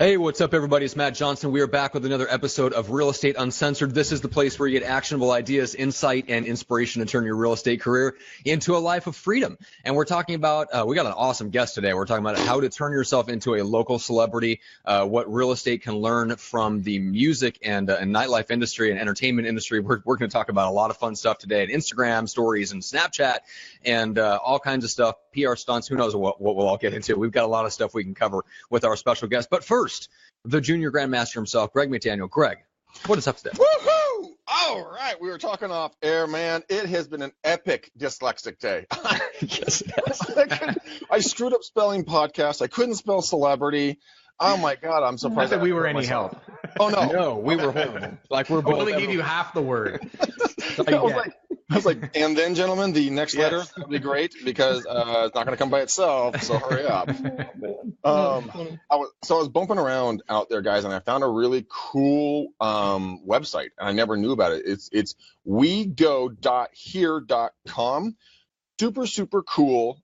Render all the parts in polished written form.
Hey, what's up, everybody? It's Matt Johnson. We are back with another episode of Real Estate Uncensored. This is the place where you get actionable ideas, insight, and inspiration to turn your real estate career into a life of freedom. And we're talking about, we got an awesome guest today. We're talking about how to turn yourself into a local celebrity, what real estate can learn from the music and nightlife industry and entertainment industry. We're going to talk about a lot of fun stuff today at Instagram stories and Snapchat and all kinds of stuff, PR stunts. Who knows what we'll all get into. We've got a lot of stuff we can cover with our special guest. But first, the junior grandmaster himself, Greg McDaniel. Greg, what is up today? Woohoo! All right, we were talking off air, man. It has been an epic dyslexic day. Yes, it has. I screwed up spelling podcast. I couldn't spell celebrity. Oh my God, I'm surprised that we were any help. Oh no, no, we were horrible. Like we're both. I only gave you half the word. I was like, and then, gentlemen, the next letter will be great because it's not going to come by itself. So hurry up. I was bumping around out there, guys, and I found a really cool website, and I never knew about it. It's wego.here.com. Super cool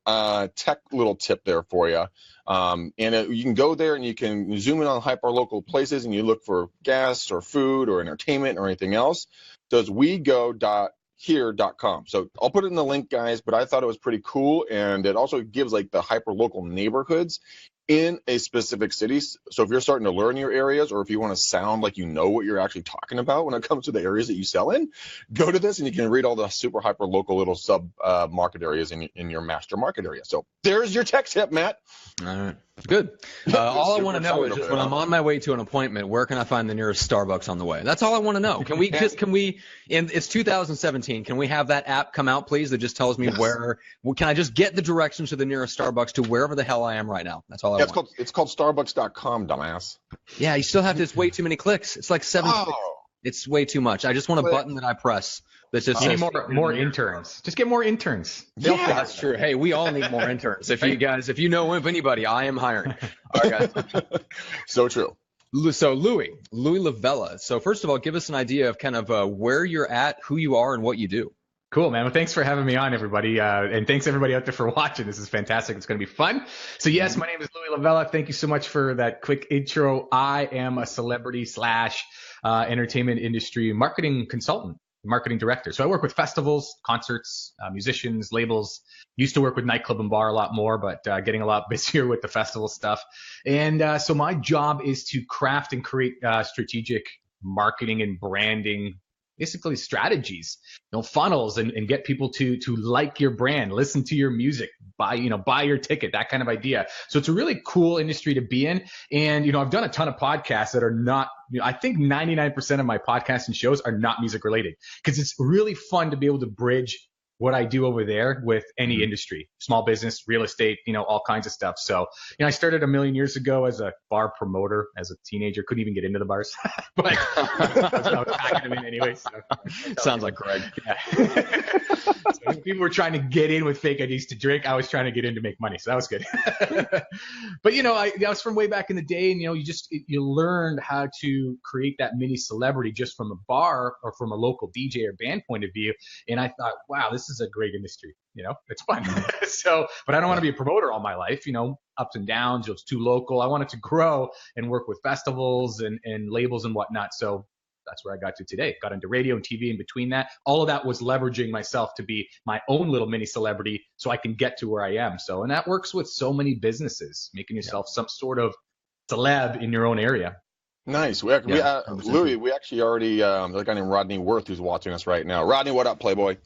tech little tip there for you. You can go there and you can zoom in on hyperlocal places and you look for guests or food or entertainment or anything else. So it's wego.here.com. So I'll put it in the link, guys, but I thought it was pretty cool, and it also gives like the hyperlocal neighborhoods in a specific city. So if you're starting to learn your areas, or if you want to sound like you know what you're actually talking about when it comes to the areas that you sell in, go to this and you can read all the super hyper local little sub market areas in your master market area. So there's your tech tip, Matt. All right. Good. All I want to know is just when I'm on my way to an appointment, where can I find the nearest Starbucks on the way? That's all I want to know. Can we, and it's 2017, can we have that app come out, please, that just tells me where, can I just get the directions to the nearest Starbucks to wherever the hell I am right now? That's all I want. It's called Starbucks.com, dumbass. Yeah, you still have to, it's way too many clicks. It's like 7 clicks. It's way too much. I just want a button that I press. That's just more interns. Just get more interns. Yeah, that's true. Hey, we all need more interns. If you know of anybody, I am hiring. All right, guys. So true. So Louie Lavella. So first of all, give us an idea of kind of where you're at, who you are, and what you do. Cool, man. Well, thanks for having me on, everybody. And thanks, everybody out there, for watching. This is fantastic. It's going to be fun. So, yes, my name is Louie Lavella. Thank you so much for that quick intro. I am a celebrity / entertainment industry marketing consultant, marketing director. So I work with festivals, concerts, musicians, labels. Used to work with nightclub and bar a lot more, but getting a lot busier with the festival stuff. And so my job is to craft and create strategic marketing and branding, basically strategies, funnels, and get people to like your brand, listen to your music, buy your ticket, that kind of idea. So it's a really cool industry to be in. And, I've done a ton of podcasts that are not, I think 99% of my podcasts and shows are not music related, because it's really fun to be able to bridge what I do over there with any industry, small business, real estate, all kinds of stuff. So, I started a million years ago as a bar promoter as a teenager. Couldn't even get into the bars, but I was packing them in anyway. So. Sounds like Greg. Yeah. So people were trying to get in with fake IDs to drink. I was trying to get in to make money. So that was good. But, I was from way back in the day, and, you learned how to create that mini celebrity just from a bar or from a local DJ or band point of view. And I thought, wow, this is a great industry. It's fun. But I don't want to be a promoter all my life, ups and downs. It's too local. I wanted to grow and work with festivals and labels and whatnot. So that's where I got to today. Got into radio and TV in between that. All of that was leveraging myself to be my own little mini celebrity so I can get to where I am. And that works with so many businesses, making yourself some sort of celeb in your own area. Nice. Louie, we actually already, there's a guy named Rodney Worth who's watching us right now. Rodney, what up, Playboy?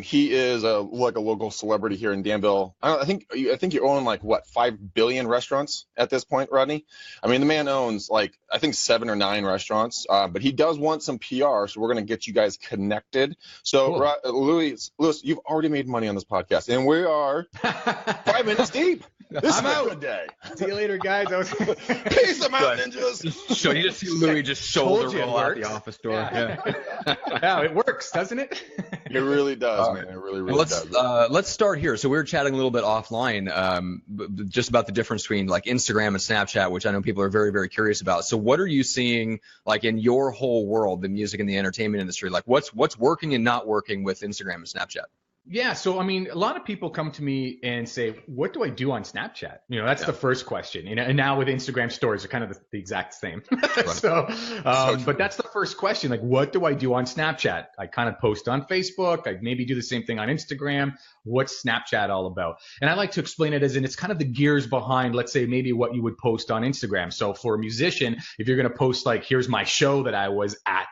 He is like a local celebrity here in Danville. I think you own 5 billion restaurants at this point, Rodney. I mean, the man owns I think 7 or 9 restaurants, but he does want some PR, so we're going to get you guys connected. So cool. Louis, you've already made money on this podcast, and we are 5 minutes deep. I'm out today. See you later, guys. Peace out, ninjas. So you just see Louie just shoulder roll out the office door. Yeah, it works, doesn't it? It really does, man. It really does. Let's start here. So we were chatting a little bit offline, just about the difference between Instagram and Snapchat, which I know people are very, very curious about. So what are you seeing in your whole world, the music and the entertainment industry? What's working and not working with Instagram and Snapchat? Yeah, so I mean, a lot of people come to me and say, "What do I do on Snapchat?" That's the first question. And now with Instagram stories, they're kind of the exact same. But that's the first question. Like, what do I do on Snapchat? I kind of post on Facebook. I maybe do the same thing on Instagram. What's Snapchat all about? And I like to explain it as in it's kind of the gears behind, let's say, maybe what you would post on Instagram. So for a musician, if you're going to post like, here's my show that I was at,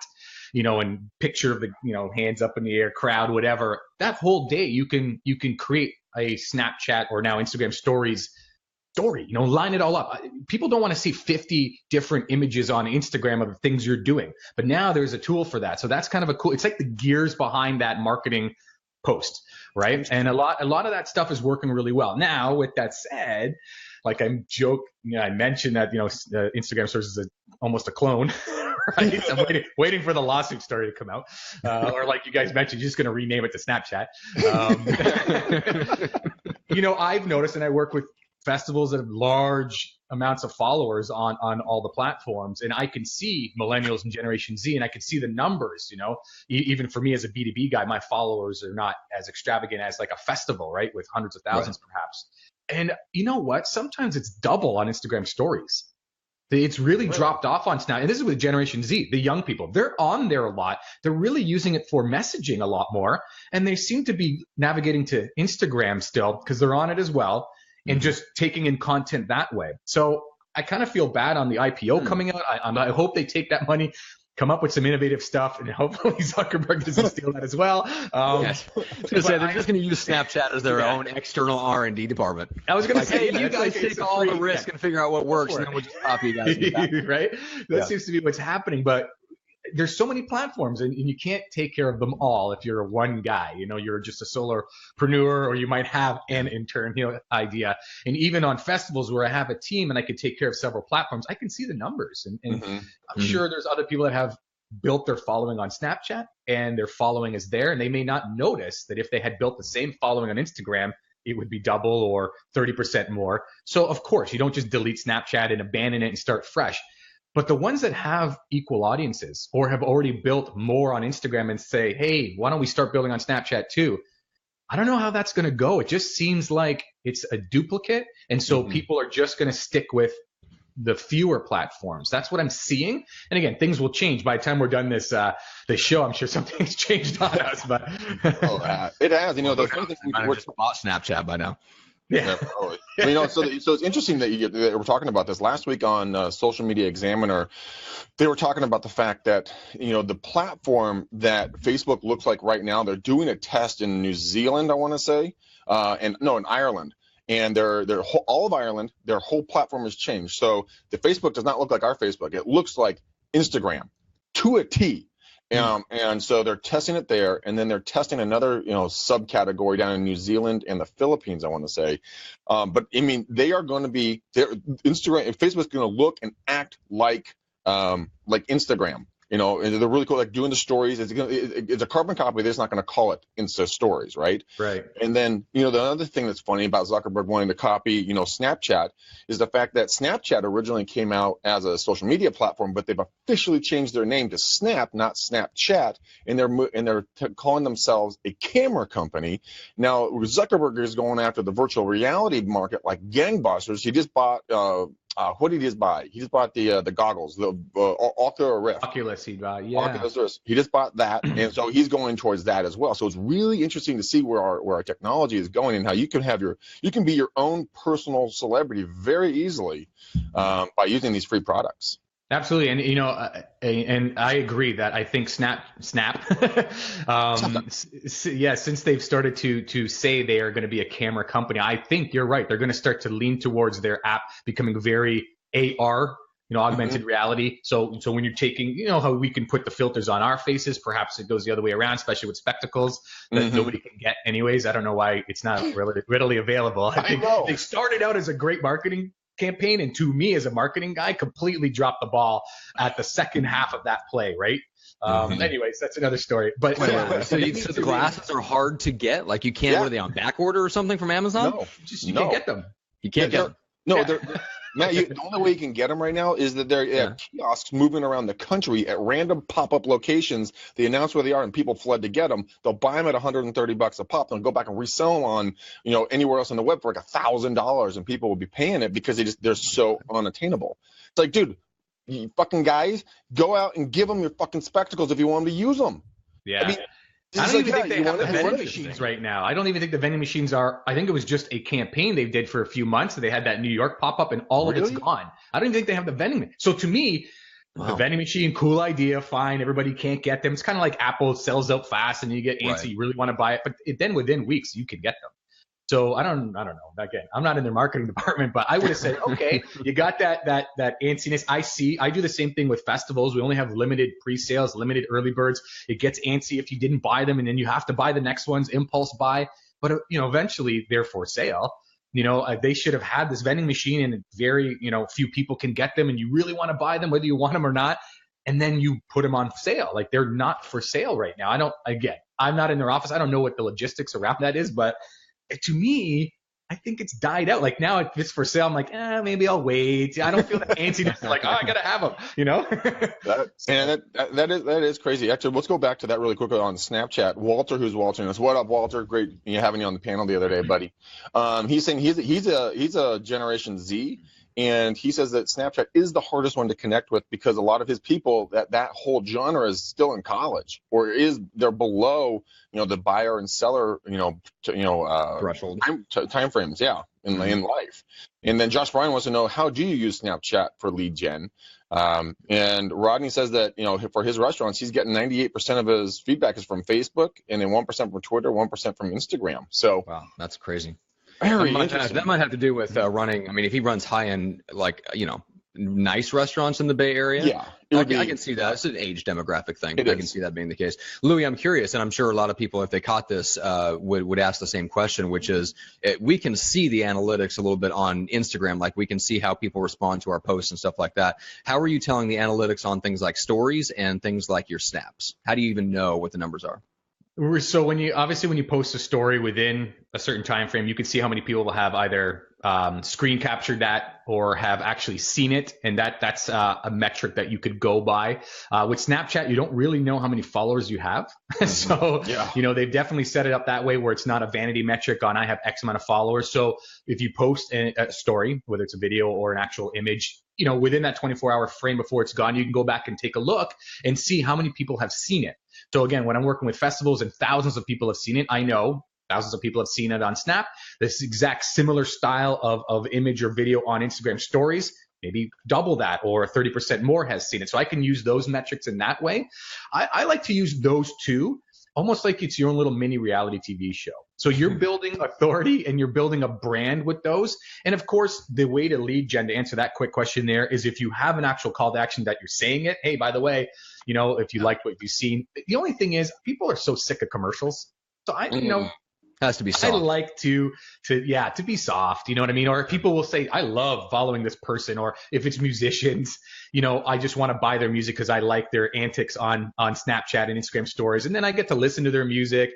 and picture of the, hands up in the air, crowd, whatever, that whole day you can create a Snapchat or now Instagram stories story, line it all up. People don't want to see 50 different images on Instagram of the things you're doing, but now there's a tool for that. So that's kind of it's like the gears behind that marketing post, right? And a lot of that stuff is working really well. Now, with that said, like I mentioned that, Instagram stories is almost a clone. Right? So I'm waiting for the lawsuit story to come out. Or like you guys mentioned, you're just going to rename it to Snapchat. I've noticed, and I work with festivals that have large amounts of followers on all the platforms, and I can see millennials and Generation Z, and I can see the numbers, even for me as a B2B guy, my followers are not as extravagant as like a festival, right? With hundreds of thousands perhaps. And you know what? Sometimes it's double on Instagram stories. It's really dropped off on Snap. And this is with Generation Z, the young people. They're on there a lot. They're really using it for messaging a lot more. And they seem to be navigating to Instagram still because they're on it as well and just taking in content that way. So I kind of feel bad on the IPO coming out. I hope they take that money, come up with some innovative stuff, and hopefully Zuckerberg doesn't steal that as well. Yes. I was going to say, they're just going to use Snapchat as their own external R&D department. I was going to say, hey, you guys take all the risk and figure out what works, and then we'll just copy you guys. Right? That seems to be what's happening. But there's so many platforms, and you can't take care of them all if you're one guy. You're just a solopreneur, or you might have an intern idea. And even on festivals where I have a team and I can take care of several platforms, I can see the numbers. And I'm sure there's other people that have built their following on Snapchat, and their following is there, and they may not notice that if they had built the same following on Instagram, it would be double or 30% more. So of course, you don't just delete Snapchat and abandon it and start fresh. But the ones that have equal audiences or have already built more on Instagram and say, hey, why don't we start building on Snapchat too? I don't know how that's going to go. It just seems like it's a duplicate. And so people are just going to stick with the fewer platforms. That's what I'm seeing. And again, things will change. By the time we're done this show, I'm sure something's changed on us. But it has. The funny thing we're just bought Snapchat by now. Yeah. So it's interesting that we're talking about this. Last week on Social Media Examiner, they were talking about the fact that, the platform that Facebook looks like right now, they're doing a test in New Zealand, I want to say, in Ireland. And all of Ireland, their whole platform has changed. So the Facebook does not look like our Facebook. It looks like Instagram to a T. And so they're testing it there, and then they're testing another, subcategory down in New Zealand and the Philippines, I want to say. But I mean, they are going to be Instagram. Facebook's going to look and act like Instagram. And they're really cool, like doing the stories. It's a carbon copy. They're just not going to call it Insta Stories, right? Right. And then, the other thing that's funny about Zuckerberg wanting to copy, Snapchat is the fact that Snapchat originally came out as a social media platform, but they've officially changed their name to Snap, not Snapchat, and they're calling themselves a camera company. Now, Zuckerberg is going after the virtual reality market like gangbusters. He just bought. What did he just buy? He just bought the goggles, the Oculus Rift. Oculus, Oculus Rift. He just bought that, and so he's going towards that as well. So it's really interesting to see where our technology is going, and how you can be your own personal celebrity very easily by using these free products. Absolutely. And, and I agree that I think Snap, since they've started to say they are going to be a camera company, I think you're right. They're going to start to lean towards their app becoming very AR, augmented reality. So when you're taking, how we can put the filters on our faces, perhaps it goes the other way around, especially with spectacles that nobody can get anyways. I don't know why it's not readily available. I think they started out as a great marketing campaign, and to me as a marketing guy, completely dropped the ball at the second half of that play, right? Anyways, that's another story. But so the glasses are hard to get? Like you can't, what are they on back order or something from Amazon? No, you can't get them. You can't get them. No, Matt, the only way you can get them right now is that they have kiosks moving around the country at random pop-up locations. They announce where they are, and people flood to get them. They'll buy them at $130 a pop. They'll go back and resell them on, anywhere else on the web for like $1,000, and people will be paying it because they're so unattainable. It's like, dude, you fucking guys, go out and give them your fucking spectacles if you want them to use them. Yeah. I mean, I don't even think they have the vending machines right now. I don't even think the vending machines are. I think it was just a campaign they did for a few months. They had that New York pop up, and all of it's gone. I don't even think they have the vending. So to me, the vending machine, cool idea, fine. Everybody can't get them. It's kind of like Apple sells out fast, and you get antsy. You really want to buy it, but then within weeks you can get them. So I don't know. Again, I'm not in their marketing department, but I would have said, okay, you got that antsiness. I do the same thing with festivals. We only have limited pre-sales, limited early birds. It gets antsy if you didn't buy them, and then you have to buy the next ones, impulse buy. But eventually they're for sale. They should have had this vending machine, and very few people can get them, and you really want to buy them whether you want them or not. And then you put them on sale. Like, they're not for sale right now. I'm not in their office. I don't know what the logistics around that is, but to me, I think it's died out. Like, now if it's for sale, I'm like, maybe I'll wait. I don't feel that antsiness. Like, I gotta have them, that is crazy. Actually, let's go back to that really quickly on Snapchat. Walter, who's watching us. What up, Walter? Great having you on the panel the other day, buddy. He's saying he's a Generation Z. And he says that Snapchat is the hardest one to connect with because a lot of his people, that whole genre is still in college, or they're below, the buyer and seller, threshold time frames, in life. And then Josh Bryan wants to know, how do you use Snapchat for lead gen? And Rodney says that, for his restaurants, he's getting 98% of his feedback is from Facebook, and then 1% from Twitter, 1% from Instagram. So wow, that's crazy. That might have to do with running. I mean, if he runs high-end, nice restaurants in the Bay Area, I can see that. It's an age demographic thing. I can see that being the case. Louie, I'm curious, and I'm sure a lot of people, if they caught this, would ask the same question, which is, we can see the analytics a little bit on Instagram. Like, we can see how people respond to our posts and stuff like that. How are you telling the analytics on things like stories and things like your snaps? How do you even know what the numbers are? So when you post a story within a certain time frame, you can see how many people will have either screen captured that or have actually seen it, and that's a metric that you could go by. With Snapchat, you don't really know how many followers you have, so they've definitely set it up that way where it's not a vanity metric on I have X amount of followers. So if you post a story, whether it's a video or an actual image, within that 24-hour frame before it's gone, you can go back and take a look and see how many people have seen it. So again, when I'm working with festivals and thousands of people have seen it, I know thousands of people have seen it on Snap. This exact similar style of image or video on Instagram stories, maybe double that or 30% more has seen it. So I can use those metrics in that way. I like to use those two, almost like it's your own little mini reality TV show. So you're building authority and you're building a brand with those. And of course, the way to lead gen, to answer that quick question there, is if you have an actual call to action that you're saying it, hey, by the way, if you liked what you've seen. The only thing is, people are so sick of commercials. So has to be soft. I like to be soft, you know what I mean? Or people will say, I love following this person, or if it's musicians, I just want to buy their music because I like their antics on Snapchat and Instagram stories. And then I get to listen to their music,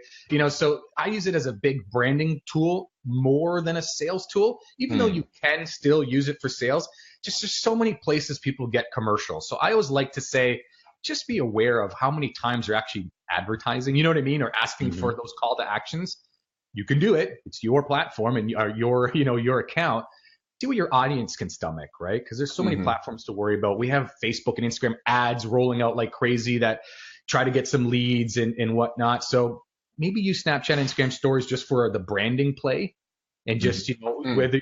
so I use it as a big branding tool more than a sales tool, even though you can still use it for sales. Just there's so many places people get commercials. So I always like to say, just be aware of how many times you're actually advertising, you know what I mean? Or asking for those call to actions. You can do it. It's your platform and your account. See what your audience can stomach, right? Because there's so many platforms to worry about. We have Facebook and Instagram ads rolling out like crazy that try to get some leads and whatnot. So maybe use Snapchat and Instagram stories just for the branding play. And just, whether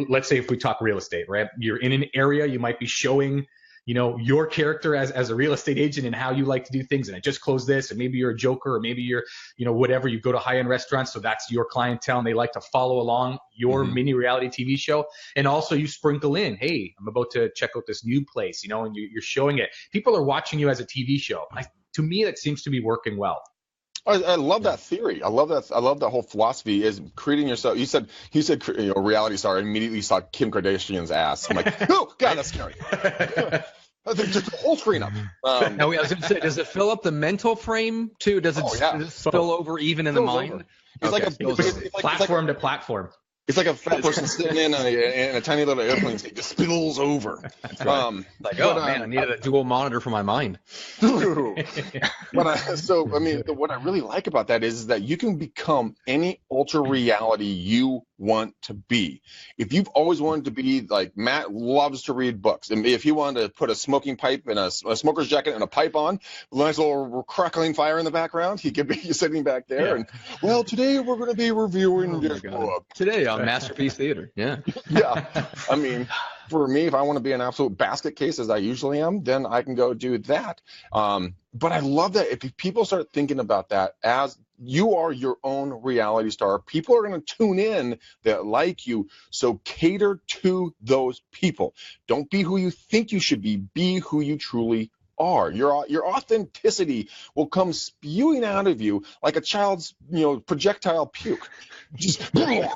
let's say if we talk real estate, right? You're in an area, you might be showing your character as a real estate agent and how you like to do things. And I just closed this, and maybe you're a joker, or maybe you're, whatever, you go to high-end restaurants. So that's your clientele and they like to follow along your mini reality TV show. And also you sprinkle in, hey, I'm about to check out this new place, and you're showing it. People are watching you as a TV show. To me, that seems to be working well. I love that theory. I love that. I love that whole philosophy is creating yourself. You said reality star. I immediately saw Kim Kardashian's ass. I'm like, oh God, that's scary. Just the whole screen up. Now, I was going to say, does it fill up the mental frame too? Does it spill over even in the mind? It's like platform to platform. It's like a fat person sitting in a tiny little airplane seat just spills over. Like, oh man, I needed a dual monitor for my mind. But what I really like about that is that you can become any ultra reality you want to be. If you've always wanted to be like Matt loves to read books, and if he wanted to put a smoking pipe and a smoker's jacket and a pipe on, a nice little crackling fire in the background, he could be sitting back there. And well, today we're going to be reviewing this book. Today on Masterpiece Theater. Yeah. Yeah. I mean, for me, if I want to be an absolute basket case, as I usually am, then I can go do that. But I love that if people start thinking about that as you are your own reality star, people are going to tune in that like you. So cater to those people. Don't be who you think you should be who you truly are. Your authenticity will come spewing out of you like a child's, projectile puke. Just even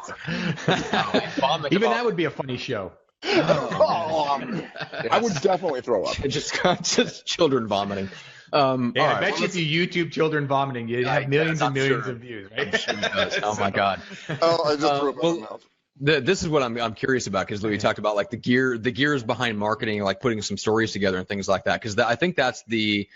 that would be a funny show. I would definitely throw up. Just children vomiting. I bet you if you YouTube children vomiting, you'd have millions and millions of views, right? Sure oh my God. Oh, I just threw up in my mouth. This is what I'm curious about, because Louie talked about like the gears behind marketing, like putting some stories together and things like that. Because I think that's the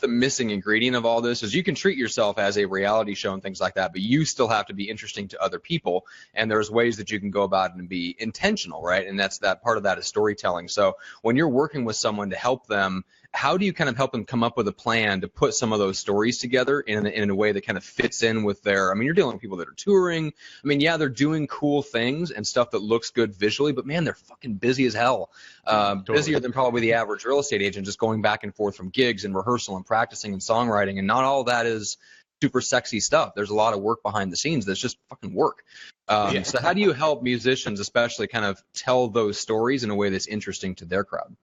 missing ingredient of all this, is you can treat yourself as a reality show and things like that, but you still have to be interesting to other people. And there's ways that you can go about it and be intentional, right? And that's that part of that is storytelling. So when you're working with someone to help them, how do you kind of help them come up with a plan to put some of those stories together in a way that kind of fits in with their, I mean, you're dealing with people that are touring. I mean, yeah, they're doing cool things and stuff that looks good visually, but man, they're fucking busy as hell. Totally. Busier than probably the average real estate agent, just going back and forth from gigs and rehearsal and practicing and songwriting. And not all that is super sexy stuff. There's a lot of work behind the scenes that's just fucking work. So how do you help musicians especially kind of tell those stories in a way that's interesting to their crowd?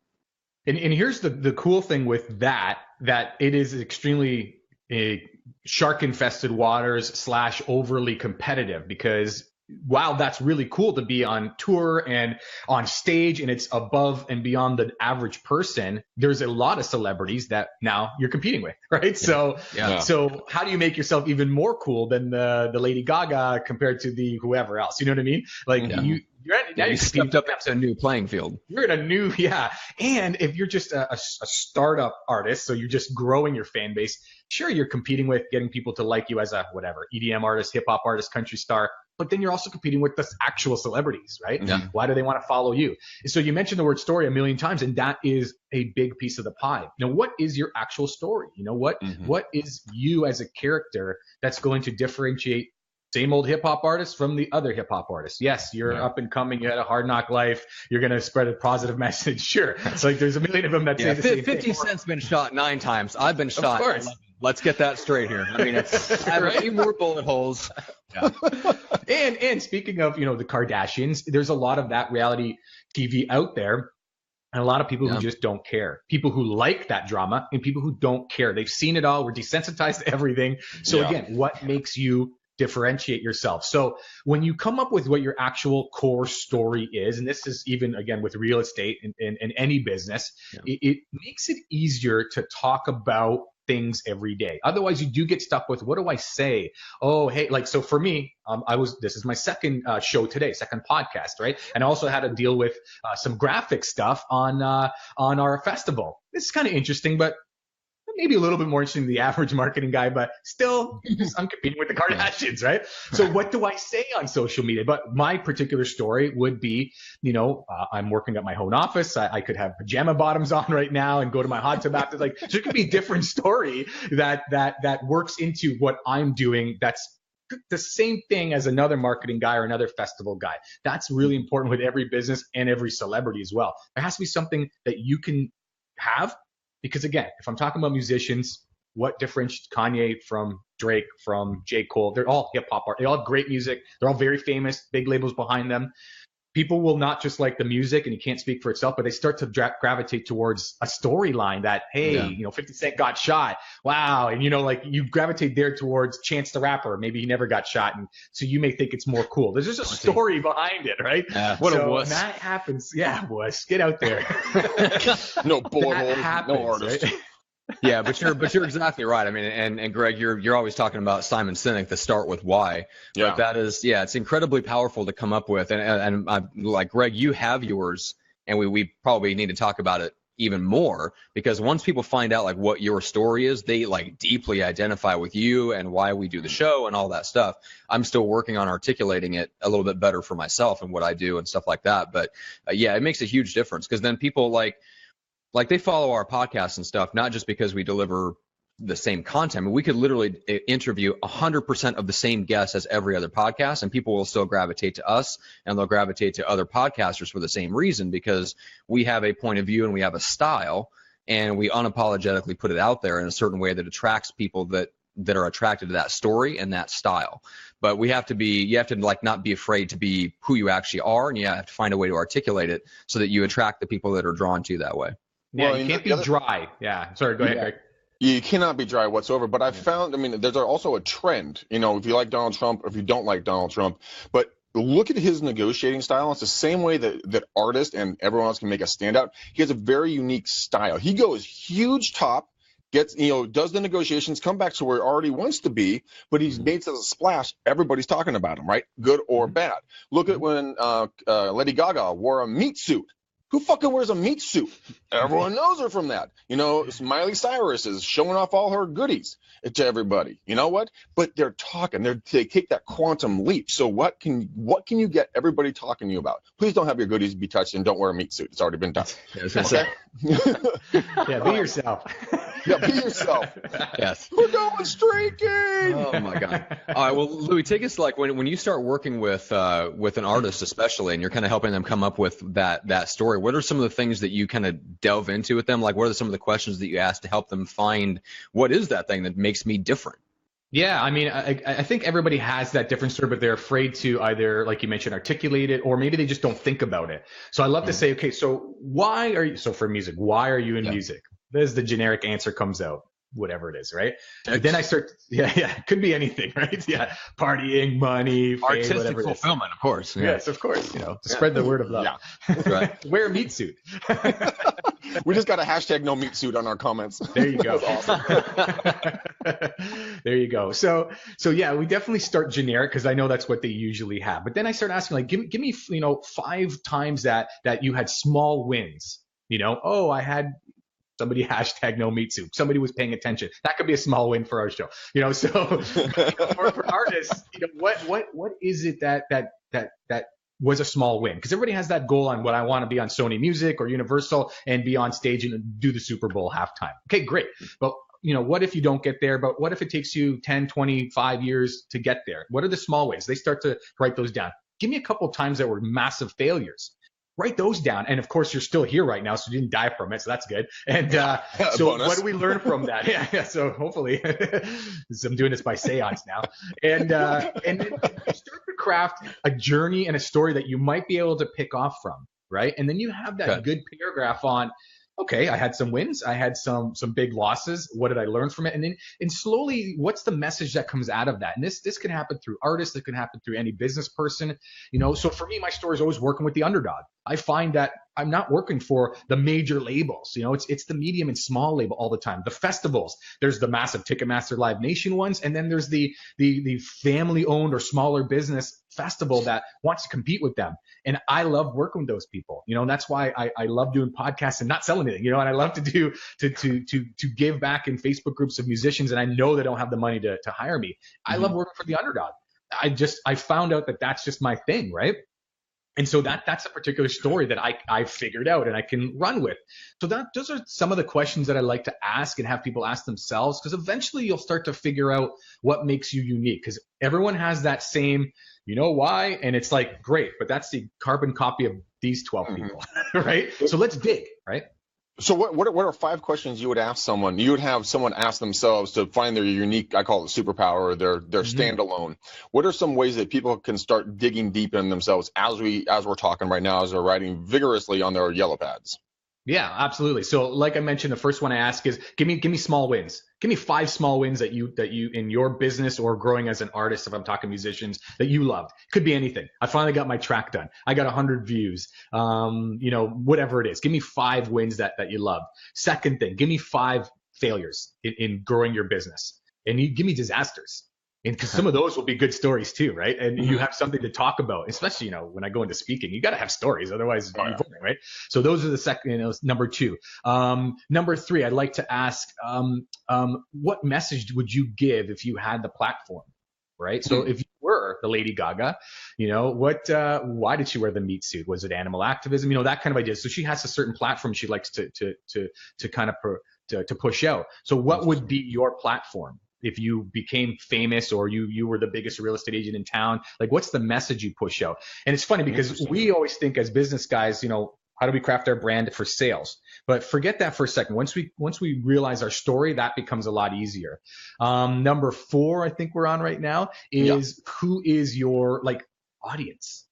And here's the cool thing with that it is extremely shark-infested waters / overly competitive, because while that's really cool to be on tour and on stage and it's above and beyond the average person, there's a lot of celebrities that now you're competing with, right? So how do you make yourself even more cool than the Lady Gaga compared to the whoever else? You know what I mean? Like you stepped up into a new playing field. You're in a new, And if you're just a startup artist, so you're just growing your fan base, sure, you're competing with getting people to like you as a whatever, EDM artist, hip hop artist, country star, but then you're also competing with the actual celebrities, right? Yeah. Why do they want to follow you? So you mentioned the word story a million times, and that is a big piece of the pie. Now, what is your actual story? What is you as a character that's going to differentiate same old hip hop artist from the other hip hop artist? Yes, you're up and coming. You had a hard knock life. You're going to spread a positive message. Sure. It's like there's a million of them that say the same 50 thing. Cent's been shot 9 times. I've been shot 11. Let's get that straight here. I mean, I have a few more bullet holes. Yeah. And speaking of, the Kardashians, there's a lot of that reality TV out there. And a lot of people who just don't care. People who like that drama and people who don't care. They've seen it all. We're desensitized to everything. So again, what makes you differentiate yourself? So when you come up with what your actual core story is, and this is even, again, with real estate and any business, it makes it easier to talk about things every day. Otherwise, you do get stuck with, what do I say? Oh, hey, so for me, this is my second show today, second podcast, right? And I also had to deal with some graphic stuff on our festival. This is kind of interesting, but maybe a little bit more interesting than the average marketing guy, but still I'm competing with the Kardashians, right? So what do I say on social media? But my particular story would be, I'm working at my home office. I could have pajama bottoms on right now and go to my hot tub after. So it could be a different story that works into what I'm doing. That's the same thing as another marketing guy or another festival guy. That's really important with every business and every celebrity as well. There has to be something that you can have. Because again, if I'm talking about musicians, what differentiates Kanye from Drake, from J. Cole? They're all hip hop art. They all have great music. They're all very famous, big labels behind them. People will not just like the music, and you can't speak for itself, but they start to gravitate towards a storyline that, hey, 50 Cent got shot. Wow. And, you gravitate there towards Chance the Rapper. Maybe he never got shot. And so you may think it's more cool. There's just a story behind it, right? What a wuss. That happens. Yeah, wuss. Get out there. No bullet holes, no artist. Right? Yeah, but you're exactly right. I mean, and Greg, you're always talking about Simon Sinek, the start with why. Yeah. But that is, yeah, it's incredibly powerful to come up with. And I, like Greg, you have yours, and we probably need to talk about it even more, because once people find out like what your story is, they like deeply identify with you and why we do the show and all that stuff. I'm still working on articulating it a little bit better for myself and what I do and stuff like that. But yeah, it makes a huge difference, because then people like they follow our podcasts and stuff, not just because we deliver the same content, but we could literally interview 100% of the same guests as every other podcast, and people will still gravitate to us, and they'll gravitate to other podcasters for the same reason, because we have a point of view and we have a style, and we unapologetically put it out there in a certain way that attracts people that are attracted to that story and that style. But you have to like not be afraid to be who you actually are, and you have to find a way to articulate it so that you attract the people that are drawn to you that way. Yeah, Well, you can't be dry. Yeah, sorry, go ahead, Greg. You cannot be dry whatsoever. But I've found, I mean, there's also a trend, you know, if you like Donald Trump, or if you don't like Donald Trump, but look at his negotiating style. It's the same way that artists and everyone else can make a standout. He has a very unique style. He goes huge top, gets, you know, does the negotiations, come back to where he already wants to be, but he's made such a splash, everybody's talking about him, right? Good or bad. Look at when Lady Gaga wore a meat suit. Who fucking wears a meat suit? Everyone knows her from that. You know, Miley Cyrus is showing off all her goodies to everybody. You know what? But they're talking. They take that quantum leap. So what can you get everybody talking to you about? Please don't have your goodies be touched, and don't wear a meat suit. It's already been done. Okay? Yeah, be yourself. Yeah, be yourself. Yes. We're going streaking. Oh my God. All right. Well, Louie, take us like when you start working with an artist, especially, and you're kind of helping them come up with that story. What are some of the things that you kind of delve into with them? Like, what are some of the questions that you ask to help them find what is that thing that makes me different? Yeah, I mean, I think everybody has that different story, but they're afraid to either, like you mentioned, articulate it, or maybe they just don't think about it. So I love to say, okay, so for music, why are you in music? There's the generic answer comes out, whatever it is, right? But then I start, could be anything, right? Yeah, partying, money, fame, artistic whatever it is. fulfillment, of course. Yeah. Yes, of course, to spread the word of love. Yeah. Right. Wear a meat suit. We just got a hashtag no meat suit on our comments. There you go. That's awesome. There you go. So yeah, we definitely start generic, because I know that's what they usually have. But then I start asking, like, give me 5 times that you had small wins. Oh, I had somebody hashtag no meat soup. Somebody was paying attention. That could be a small win for our show. So for artists, what is it that was a small win? Because everybody has that goal on what I want to be on Sony Music or Universal and be on stage and do the Super Bowl halftime. Okay, great. But what if you don't get there? But what if it takes you 10, 25 years to get there? What are the small wins? They start to write those down. Give me a couple of times that were massive failures. Write those down. And of course, you're still here right now, so you didn't die from it. So that's good. And so what do we learn from that? Yeah. So hopefully, I'm doing this by seance now. And then you start to craft a journey and a story that you might be able to pick off from, right? And then you have that good paragraph on, okay, I had some wins. I had some big losses. What did I learn from it? And slowly, what's the message that comes out of that? And this can happen through artists. It can happen through any business person. So for me, my story is always working with the underdog. I find that I'm not working for the major labels. It's the medium and small label all the time. The festivals, there's the massive Ticketmaster Live Nation ones, and then there's the family-owned or smaller business festival that wants to compete with them. And I love working with those people. And that's why I love doing podcasts and not selling anything. And I love to give back in Facebook groups of musicians, and I know they don't have the money to hire me. I love working for the underdog. I found out that that's just my thing, right? And so that's a particular story that I figured out and I can run with. So those are some of the questions that I like to ask and have people ask themselves, because eventually you'll start to figure out what makes you unique, because everyone has that same, why? And it's like, great, but that's the carbon copy of these 12 people, right? So let's dig, right? So what are 5 questions you would ask someone? You would have someone ask themselves to find their unique, I call it superpower, or their standalone. What are some ways that people can start digging deep in themselves as we're talking right now, as they're writing vigorously on their yellow pads? Yeah, absolutely. So like I mentioned, the first one I ask is give me small wins. Give me 5 small wins that you in your business or growing as an artist, if I'm talking musicians, that you loved. Could be anything. I finally got my track done. I got 100 views. Whatever it is. Give me 5 wins that you loved. Second thing, give me 5 failures in growing your business, and you give me disasters. And because some of those will be good stories too, right? And you have something to talk about, especially, when I go into speaking, you got to have stories. Otherwise, you're boring, right? So those are the second, number 2. Number 3, I'd like to ask, what message would you give if you had the platform, right? So if you were the Lady Gaga, why did she wear the meat suit? Was it animal activism? That kind of idea. So she has a certain platform she likes to kind of to push out. So what would be your platform? If you became famous or you were the biggest real estate agent in town, like what's the message you push out? And it's funny because we always think as business guys, how do we craft our brand for sales? But forget that for a second. Once we realize our story, that becomes a lot easier. Number 4, I think we're on right now, is who is your audience,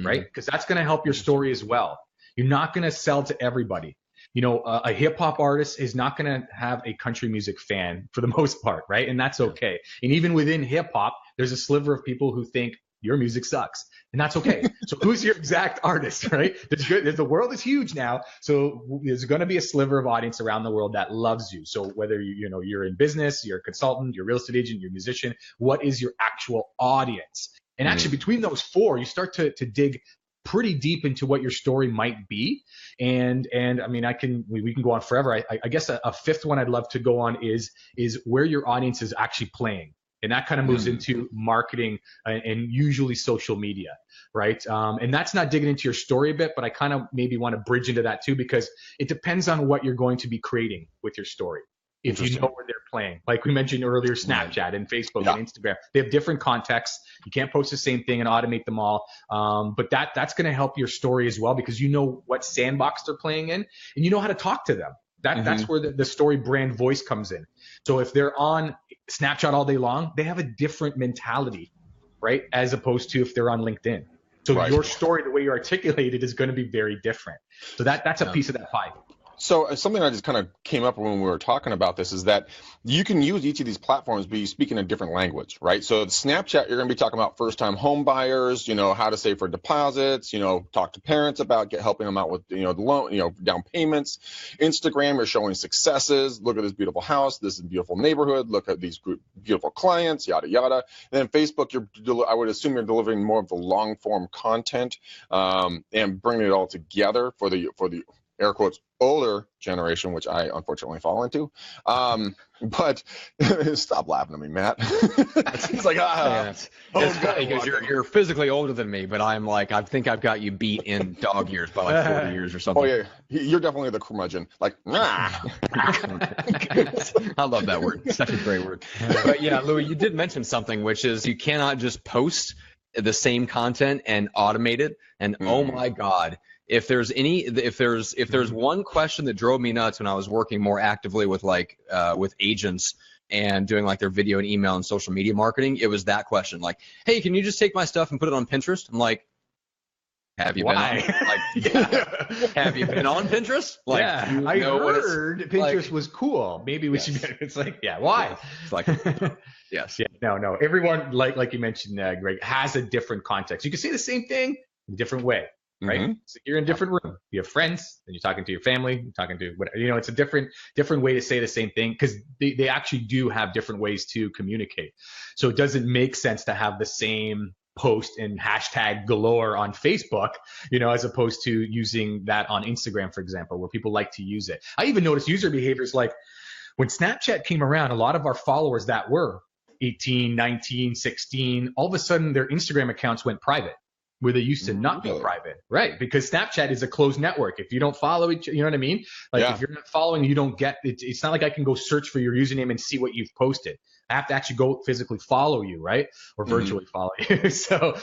right? Because that's going to help your story as well. You're not going to sell to everybody. A hip hop artist is not going to have a country music fan for the most part, right? And that's okay. And even within hip hop, there's a sliver of people who think your music sucks, and that's okay. So who's your exact artist, right? The world is huge now, so there's going to be a sliver of audience around the world that loves you. So whether you're in business, you're a consultant, you're a real estate agent, you're a musician, what is your actual audience? And actually, between those 4, you start to dig pretty deep into what your story might be. And I mean, we can go on forever. I guess a 5th one I'd love to go on is where your audience is actually playing. And that kind of moves into marketing and usually social media, right? And that's not digging into your story a bit, but I kind of maybe want to bridge into that too, because it depends on what you're going to be creating with your story. If you know where they're playing, like we mentioned earlier, Snapchat and Facebook and Instagram, they have different contexts. You can't post the same thing and automate them all. But that's going to help your story as well, because you know what sandbox they're playing in and you know how to talk to them. That's where the story brand voice comes in. So if they're on Snapchat all day long, they have a different mentality, right? As opposed to if they're on LinkedIn. So your story, the way you articulate it, is going to be very different. So that's a piece of that pie. So something I just kind of came up when we were talking about this is that you can use each of these platforms, but you speak in a different language, right? So Snapchat, you're going to be talking about first-time home buyers, how to save for deposits, talk to parents about helping them out with, the loan, down payments. Instagram, you're showing successes. Look at this beautiful house. This is a beautiful neighborhood. Look at these beautiful clients, yada, yada. And then Facebook, I would assume you're delivering more of the long-form content and bringing it all together for the air quotes, older generation, which I unfortunately fall into. But stop laughing at me, Matt. It's like, it's funny because you're physically older than me, but I'm like, I think I've got you beat in dog years by like 40 years or something. Oh, yeah. You're definitely the curmudgeon. Like, nah. I love that word. Such a great word. But yeah, Louie, you did mention something, which is you cannot just post the same content and automate it. And oh my God, if there's one question that drove me nuts when I was working more actively with with agents and doing like their video and email and social media marketing, it was that question. Like, hey, can you just take my stuff and put it on Pinterest? I'm like, have you been on Pinterest? Like, I heard Pinterest was cool. Maybe we should. It's like, why? It's like, yes. Yeah, no. Everyone, like you mentioned, Greg, has a different context. You can say the same thing in a different way, right? So you're in a different room. You have friends, and you're talking to your family. You're talking to whatever. It's a different way to say the same thing, because they actually do have different ways to communicate. So it doesn't make sense to have the same post and hashtag galore on Facebook, as opposed to using that on Instagram, for example, where people like to use it. I even noticed user behaviors like when Snapchat came around, a lot of our followers that were 18, 19, 16, all of a sudden their Instagram accounts went private, where they used to not be private, right? Because Snapchat is a closed network. If you don't follow each, you know what I mean? Like if you're not following, you don't get it. It's not like I can go search for your username and see what you've posted. I have to actually go physically follow you, right? Or virtually follow you. So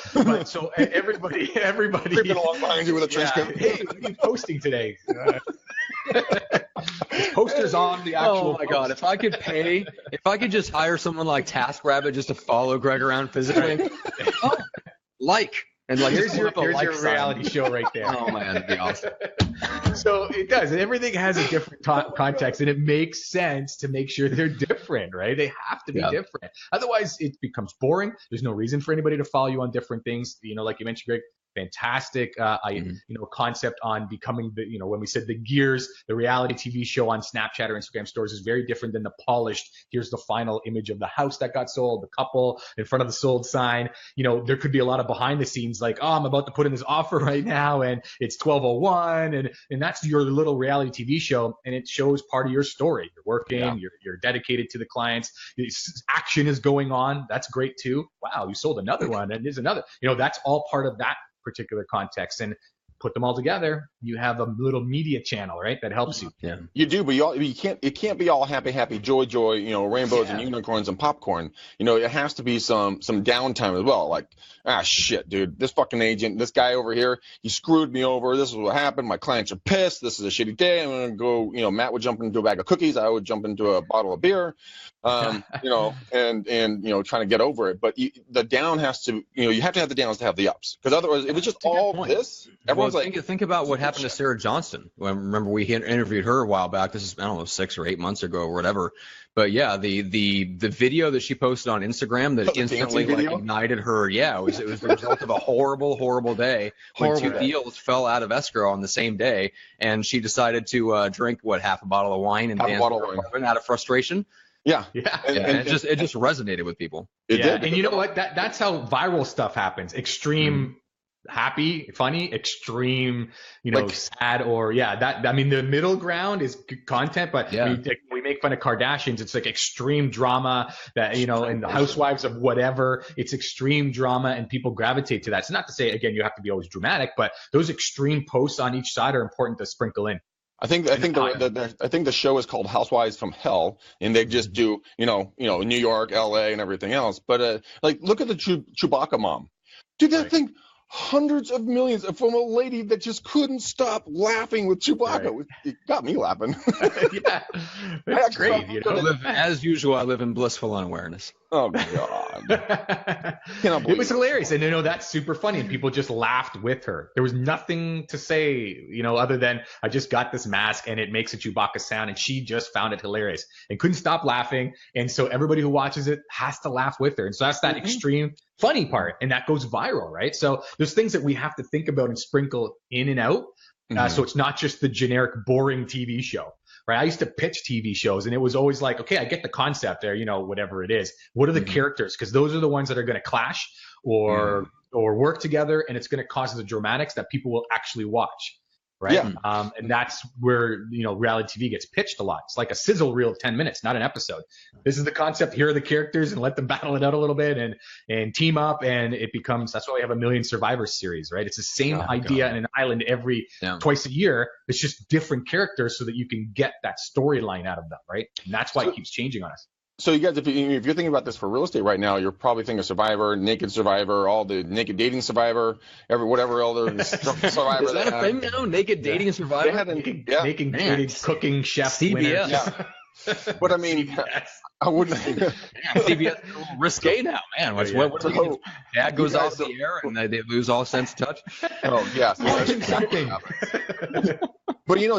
everybody creeping along behind you with a trench coat. Hey, what are you posting today? Posters on the actual. Oh my God! If I could just hire someone like TaskRabbit just to follow Greg around physically. And like, here's your reality show right there. Oh man, that'd be awesome. So it does. And everything has a different context, and it makes sense to make sure they're different, right? They have to be different. Otherwise, it becomes boring. There's no reason for anybody to follow you on different things. Like you mentioned, Greg, fantastic, concept on becoming the, when we said the gears, the reality TV show on Snapchat or Instagram stories is very different than the polished, here's the final image of the house that got sold, the couple in front of the sold sign. There could be a lot of behind the scenes, like, oh, I'm about to put in this offer right now and it's 12:01, and that's your little reality TV show, and it shows part of your story. You're working, you're dedicated to the clients, action is going on. That's great too. Wow, you sold another one, and there's another. That's all part of that particular context, and put them all together, you have a little media channel, right? That helps you. Yeah, you do, but it can't be all happy, joy, rainbows and unicorns and popcorn. It has to be some downtime as well. Like, shit, dude, this fucking agent, this guy over here, he screwed me over. This is what happened. My clients are pissed. This is a shitty day. I'm gonna go. Matt would jump into a bag of cookies. I would jump into a bottle of beer. And trying to get over it. But the down has to, you have to have the downs to have the ups. Because otherwise, if it's just all this, everyone's think about what happened to Sarah Johnston. Remember, we interviewed her a while back. This is, I don't know, 6 or 8 months ago or whatever. But yeah, the video that she posted on Instagram that instantly ignited her. Yeah, it was the result of a horrible day when 2 deals fell out of escrow on the same day, and she decided to drink half a bottle of wine and dance out of frustration. Yeah. And it just resonated with people. It did. And you know what? That's how viral stuff happens. Extreme happy, funny, extreme, sad, or the middle ground is good content, but we make fun of Kardashians. It's like extreme drama that, and the housewives of whatever, it's extreme drama and people gravitate to that. So not to say, again, you have to be always dramatic, but those extreme posts on each side are important to sprinkle in. I think the show is called Housewives from Hell, and they just do New York, L.A. and everything else. But look at the Chewbacca mom, dude. That thing, hundreds of millions from a lady that just couldn't stop laughing with Chewbacca. Right. It got me laughing. Yeah, that's great. As usual, I live in blissful unawareness. Oh God. It was hilarious, and that's super funny, and people just laughed with her. There was nothing to say, other than I just got this mask and it makes a Chewbacca sound, and she just found it hilarious and couldn't stop laughing, and so everybody who watches it has to laugh with her, and so that's that extreme funny part, and that goes viral, right? So there's things that we have to think about and sprinkle in and out, so it's not just the generic boring TV show. Right. I used to pitch TV shows, and it was always like, okay, I get the concept there, whatever it is. What are the characters? Because those are the ones that are going to clash or work together, and it's going to cause the dramatics that people will actually watch. Right. Yeah. And that's where, reality TV gets pitched a lot. It's like a sizzle reel of 10 minutes, not an episode. This is the concept. Here are the characters, and let them battle it out a little bit and team up. And it becomes, that's why we have a million Survivor series, right? It's the same idea in an island twice a year. It's just different characters so that you can get that storyline out of them. Right. And that's why it keeps changing on us. So you guys, if you're thinking about this for real estate right now, you're probably thinking Survivor, Naked Survivor, all the Naked Dating Survivor, whatever other Survivor. Is that a thing now? Naked Dating Survivor? Naked Dating Cooking Chef CBS. Winner. Yeah. But I mean, I wouldn't. CBS is a little risque now, man. What dad goes off the air and they lose all sense of touch. Oh yes. But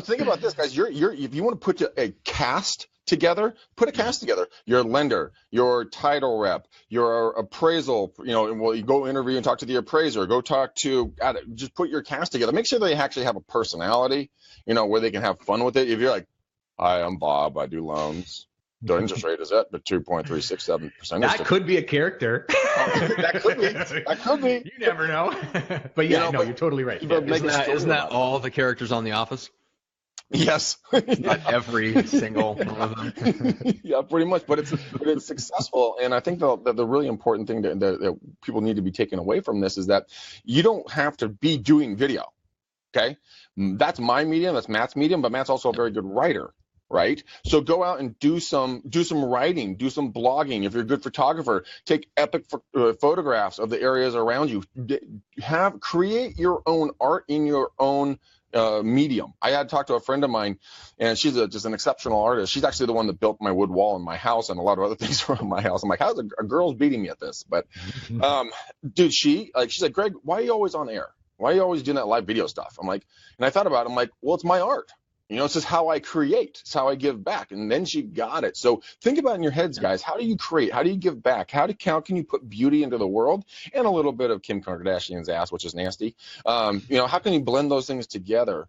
think about this, guys. If you want to put a cast together, put a cast together. Your lender, your title rep, your appraisal. You go interview and talk to the appraiser. Go talk to. Just put your cast together. Make sure they actually have a personality. Where they can have fun with it. If you're like, hi, I'm Bob. I do loans. The interest rate is at 2.367%. That could be a character. That could be. You never know. But you're totally right. Isn't that all the characters on The Office? Yes. Not every single one of them. Yeah, pretty much. But it's successful. And I think the really important thing that people need to be taken away from this is that you don't have to be doing video. Okay? That's my medium. That's Matt's medium. But Matt's also a very good writer. Right? So go out and do some writing, do some blogging. If you're a good photographer, take epic photographs of the areas around you. Create your own art in your own medium. I had talked to a friend of mine, and she's just an exceptional artist. She's actually the one that built my wood wall in my house and a lot of other things around my house. I'm like, how's a girl's beating me at this? But dude, she's like, Greg, why are you always on air? Why are you always doing that live video stuff? I'm like, and I thought about it. I'm like, well, it's my art. You know, it's just how I create. It's how I give back. And then she got it. So think about it in your heads, guys. How do you create? How do you give back? How can you put beauty into the world and a little bit of Kim Kardashian's ass, which is nasty? You know, how can you blend those things together,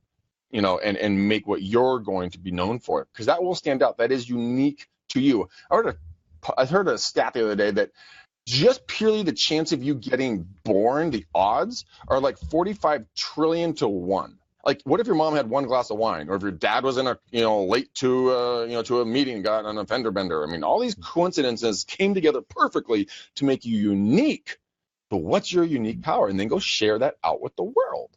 you know, and make what you're going to be known for? Because that will stand out. That is unique to you. I heard a stat the other day that just purely the chance of you getting born, the odds are like 45 trillion to 1. Like, what if your mom had one glass of wine, or if your dad was late to a meeting and got on a fender bender? I mean, all these coincidences came together perfectly to make you unique. But what's your unique power? And then go share that out with the world.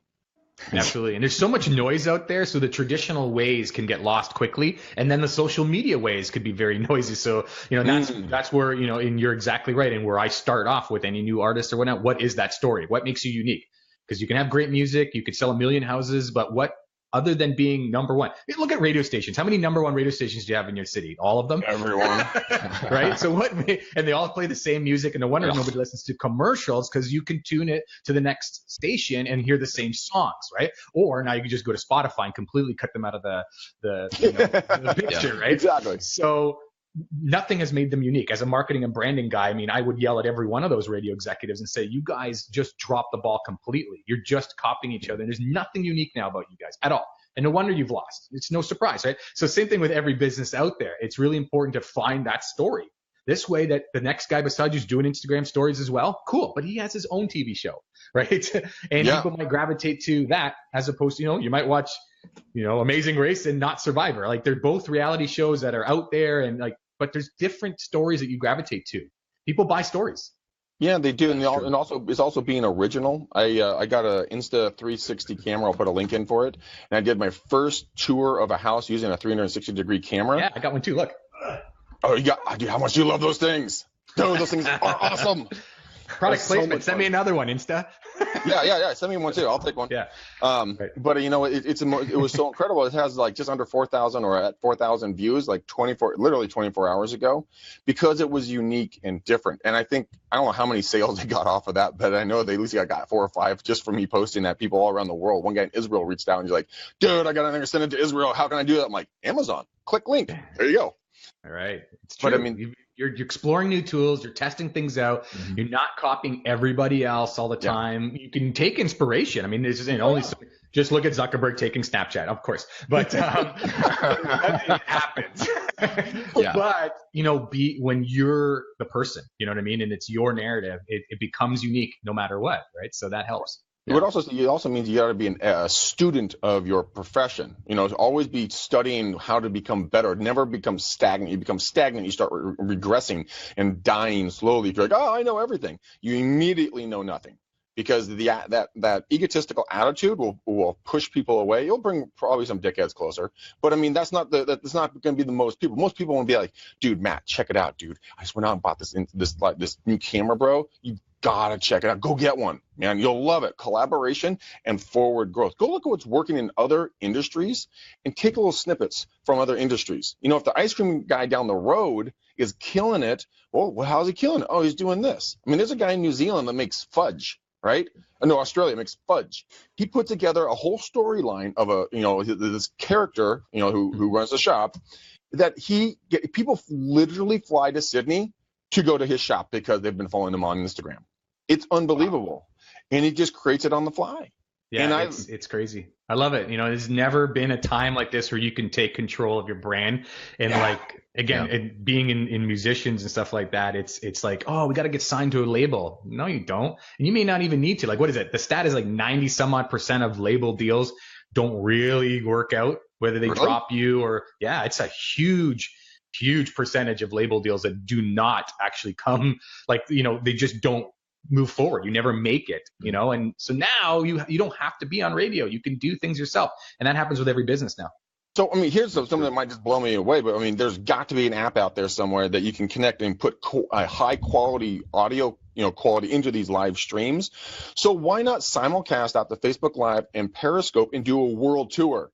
Absolutely. And there's so much noise out there. So the traditional ways can get lost quickly. And then the social media ways could be very noisy. So, you know, that's where, you know, and you're exactly right. And where I start off with any new artist or whatnot, what is that story? What makes you unique? Because you can have great music, you could sell 1 million houses, but what other than being number one? Look at radio stations. How many number one radio stations do you have in your city? All of them? Everyone. Right? So and they all play the same music, and no wonder nobody listens to commercials, because you can tune it to the next station and hear the same songs, right? Or now you can just go to Spotify and completely cut them out of the picture, right? Exactly. So nothing has made them unique. As a marketing and branding guy, I mean, I would yell at every one of those radio executives and say, you guys just dropped the ball completely. You're just copying each other. And there's nothing unique now about you guys at all. And no wonder you've lost. It's no surprise, right? So same thing with every business out there. It's really important to find that story. This way that the next guy beside you is doing Instagram stories as well. Cool. But he has his own TV show, right? And people might gravitate to that, as opposed to, you know, you might watch, you know, Amazing Race and not Survivor. Like, they're both reality shows that are out there, and like, but there's different stories that you gravitate to. People buy stories. Yeah, they do, and also it's also being original. I got a Insta360 camera. I'll put a link in for it, and I did my first tour of a house using a 360-degree camera. Yeah, I got one too. Look. Oh, dude, how much do you love those things? Dude, those things are awesome. Product placement. Send me another one, Insta. Yeah. Send me one too. I'll take one. Yeah. But you know, it was so incredible. It has like just under 4,000 or at 4,000 views, like 24 hours ago, because it was unique and different. And I don't know how many sales they got off of that, but I know they at least got 4 or 5 just from me posting that. People all around the world. One guy in Israel reached out and he's like, dude, I got to send it to Israel. How can I do that? I'm like, Amazon. Click link. There you go. All right. It's true. But I mean, you're exploring new tools. You're testing things out. Mm-hmm. You're not copying everybody else all the time. Yeah. You can take inspiration. I mean, this is just look at Zuckerberg taking Snapchat, of course. But it happens. But you know, when you're the person, you know what I mean, and it's your narrative, it becomes unique no matter what, right? So that helps. Yeah. It also means you got to be a student of your profession. You know, to always be studying how to become better. Never become stagnant. You become stagnant, you start regressing and dying slowly. If you're like, oh, I know everything, you immediately know nothing, because that egotistical attitude will push people away. You'll bring probably some dickheads closer, but I mean, that's not going to be the most people. Most people won't be like, dude, Matt, check it out, dude. I just went out and bought this new camera, bro. You gotta check it out. Go get one, man. You'll love it. Collaboration and forward growth. Go look at what's working in other industries and take little snippets from other industries. You know, if the ice cream guy down the road is killing it, well, how's he killing it? Oh, he's doing this. I mean, there's a guy in New Zealand that makes fudge, right? No, Australia makes fudge. He put together a whole storyline of this character, you know, who runs the shop, that people literally fly to Sydney to go to his shop because they've been following him on Instagram. It's unbelievable. Wow. And he just creates it on the fly. Yeah, and it's crazy. I love it. You know, there's never been a time like this where you can take control of your brand. And and being in musicians and stuff like that, it's like, oh, we got to get signed to a label. No, you don't. And you may not even need to. Like, what is it? The stat is like 90 some odd % of label deals don't really work out, whether they drop you or, it's a huge percentage of label deals that do not actually come, like, you know, they just don't move forward. You never make it, you know? And so now you don't have to be on radio. You can do things yourself. And that happens with every business now. So, I mean, here's something that might just blow me away, but I mean, there's got to be an app out there somewhere that you can connect and put a high quality audio, you know, quality into these live streams. So why not simulcast out the Facebook Live and Periscope and do a world tour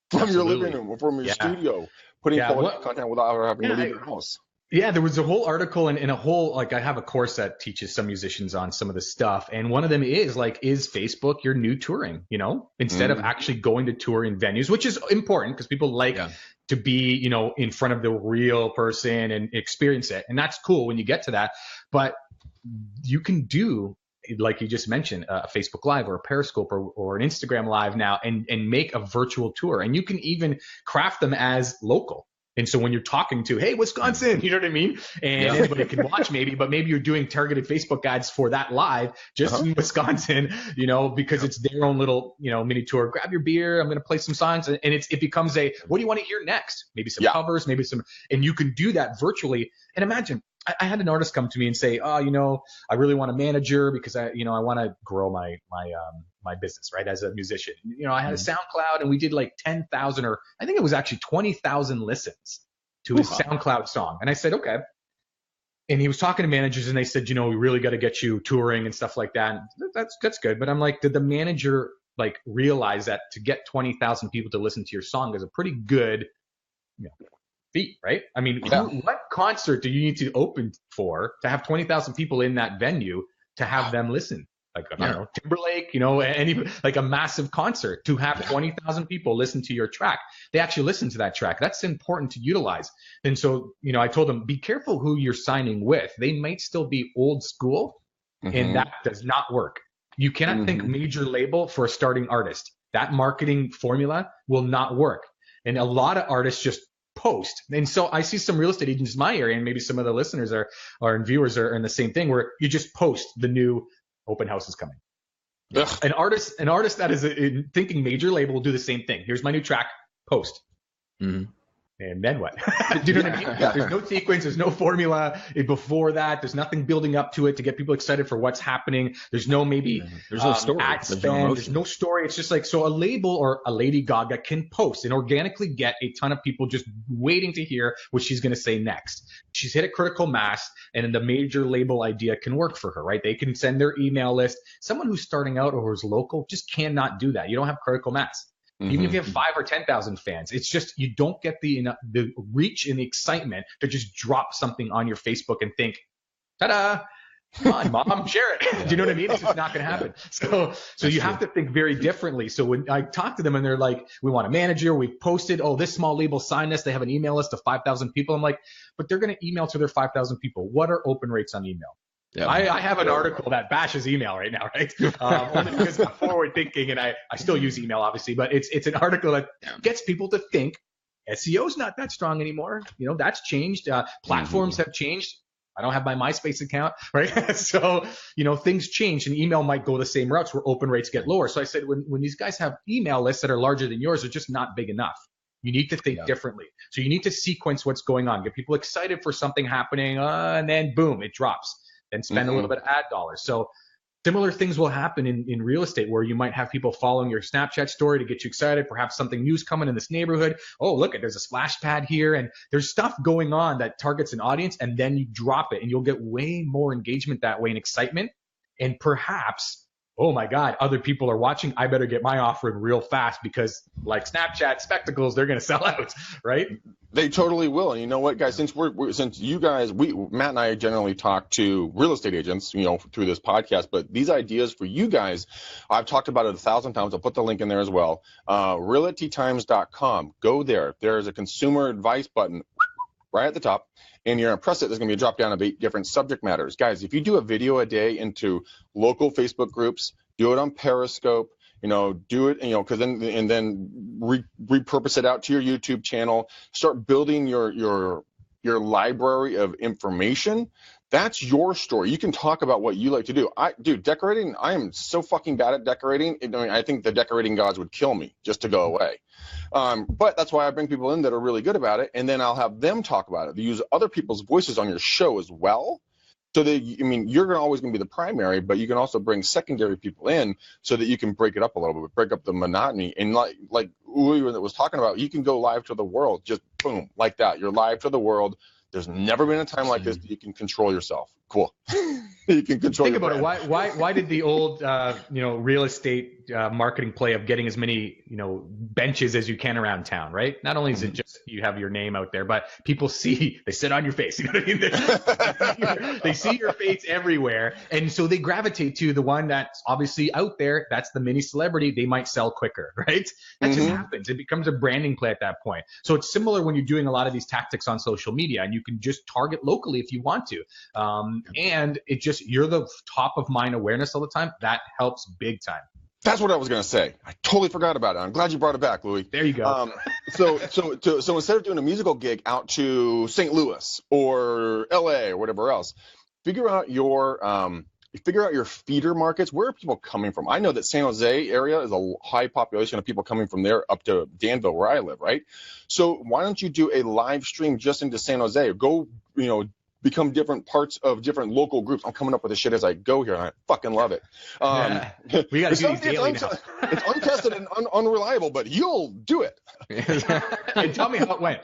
from your living room or from your studio, putting quality content without having to leave your house? Yeah, there was a whole article and a whole, like, I have a course that teaches some musicians on some of this stuff. And one of them is like, is Facebook your new touring, instead of actually going to tour in venues, which is important because people like to be, in front of the real person and experience it. And that's cool when you get to that. But you can do, like you just mentioned, a Facebook Live or a Periscope or an Instagram Live now and make a virtual tour. And you can even craft them as local. And so when you're talking to, hey, Wisconsin, you know what I mean? And anybody can watch but maybe you're doing targeted Facebook ads for that live just in Wisconsin, because it's their own little, mini tour. Grab your beer. I'm going to play some songs. And it becomes what do you want to hear next? Maybe some covers, and you can do that virtually. And imagine, I had an artist come to me and say, oh, I really want a manager because I want to grow my business, right, as a musician. I had a SoundCloud and we did like 10,000 or I think it was actually 20,000 listens to his SoundCloud song. And I said, okay. And he was talking to managers and they said, we really got to get you touring and stuff like that. And that's good. But I'm like, did the manager realize that to get 20,000 people to listen to your song is a pretty good, feat, right? I mean, what concert do you need to open for to have 20,000 people in that venue to have them listen? Like, I don't know, Timberlake, any like a massive concert to have 20,000 people listen to your track. They actually listen to that track. That's important to utilize. And so, I told them, be careful who you're signing with. They might still be old school and that does not work. You cannot think major label for a starting artist. That marketing formula will not work. And a lot of artists just post. And so I see some real estate agents in my area, and maybe some of the listeners and viewers are in the same thing, where you just post the new open house is coming. An artist that is thinking major label will do the same thing. Here's my new track, post. And then what? Do you know what I mean? There's no sequence. There's no formula before that. There's nothing building up to it to get people excited for what's happening. There's no there's no story. Ad spend. There's no story. It's just like, so a label or a Lady Gaga can post and organically get a ton of people just waiting to hear what she's going to say next. She's hit a critical mass, and then the major label idea can work for her, right? They can send their email list. Someone who's starting out or who's local just cannot do that. You don't have critical mass. Even if you have 5 or 10,000 fans, it's just you don't get the reach and the excitement to just drop something on your Facebook and think, ta-da, come on, mom, share it. Do you know what I mean? It's just not going to happen. So you have to think very differently. So when I talk to them and they're like, we want a manager, we've posted, this small label signed us, they have an email list of 5,000 people. I'm like, but they're going to email to their 5,000 people. What are open rates on email? Yeah. I have an article that bashes email right now, right? Only because I'm forward thinking, and I still use email, obviously, but it's an article that gets people to think SEO is not that strong anymore. That's changed. Platforms have changed. I don't have my MySpace account, right? So, things change, and email might go the same routes where open rates get lower. So I said, when these guys have email lists that are larger than yours, they're just not big enough. You need to think differently. So you need to sequence what's going on, get people excited for something happening, and then boom, it drops. Then spend a little bit of ad dollars. So similar things will happen in real estate, where you might have people following your Snapchat story to get you excited. Perhaps something new's coming in this neighborhood. Oh, look, there's a splash pad here, and there's stuff going on that targets an audience, and then you drop it, and you'll get way more engagement that way and excitement. And perhaps, oh my God, other people are watching. I better get my offer in real fast because, like Snapchat spectacles, they're going to sell out, right? They totally will. And you know what, guys? Since you guys, Matt and I generally talk to real estate agents, through this podcast. But these ideas for you guys, I've talked about it 1,000 times. I'll put the link in there as well. Realtytimes.com. Go there. There's a consumer advice button right at the top, and you're going to press it. There's going to be a drop down of 8 different subject matters. Guys, if you do a video a day into local Facebook groups, do it on Periscope, do it, because then repurpose it out to your YouTube channel, start building your library of information. That's your story. You can talk about what you like to do. Decorating, I am so fucking bad at decorating. I think the decorating gods would kill me just to go away. But that's why I bring people in that are really good about it, and then I'll have them talk about it. They use other people's voices on your show as well. So you're always going to be the primary, but you can also bring secondary people in so that you can break it up a little bit, break up the monotony. And like Louie was talking about, you can go live to the world, just boom, like that. You're live to the world. There's never been a time like this that you can control yourself. cool. You can control. Think about it. Why did the old real estate marketing play of getting as many benches as you can around town, right? Not only is it just you have your name out there, but people they sit on your face. You know what I mean? They see your face everywhere, and so they gravitate to the one that's obviously out there. That's the mini celebrity. They might sell quicker, right? That just happens. It becomes a branding play at that point. So it's similar when you're doing a lot of these tactics on social media, and you can just target locally if you want to, and it just you're the top of mind awareness all the time. That helps big time. That's what I was going to say. I totally forgot about it. I'm glad you brought it back, Louie. There you go. So instead of doing a musical gig out to St. Louis or LA or whatever else, figure out your feeder markets. Where are people coming from? I know that San Jose area is a high population of people coming from there up to Danville, where I live, right? So why don't you do a live stream just into San Jose? Go, become different parts of different local groups. I'm coming up with this shit as I go here, and I fucking love it. We got to do these daily now. It's untested and unreliable, but you'll do it. And tell me how it went.